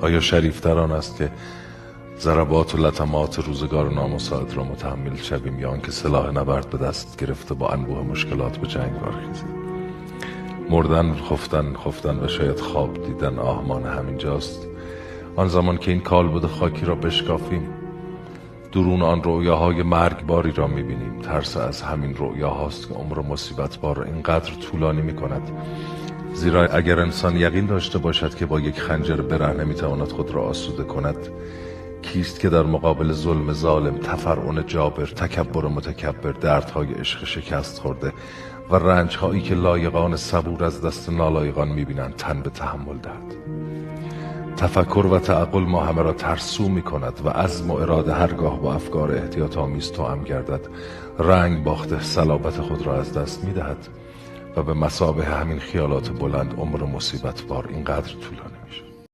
آیا شریفتر آن است که ضربات و لطمات روزگار نامساعد را متحمل شویم، یا آنکه سلاح نبرد به دست گرفته با انبوه مشکلات به جنگ برخیزیم؟ مردن، خفتن و شاید خواب دیدن آهمان همینجاست. آن زمان که این کالبد خاکی را بشکافیم، درون آن رؤیاهای مرگباری را میبینیم. ترس از همین رؤیاهاست که عمر مصیبت بار را اینقدر طولانی میکند. زیرا اگر انسان یقین داشته باشد که با یک خنجر برهنه میتواند خود را آسوده کند، کیست که در مقابل ظلم ظالم، تفرعن جابر، تکبر متکبر، دردهای عشق شکست خورده و رنجهایی که لایقان صبور از دست نالایقان میبینند تن به تحمل دهد؟ تفکر و تعقل ما همه را ترسو می کند و عزم و اراده هرگاه با افکار احتیاط آمیز توأم گردد، رنگ باخته صلابت خود را از دست می دهد و به مثابه همین خیالات بلند عمر مصیبت بار اینقدر طولانی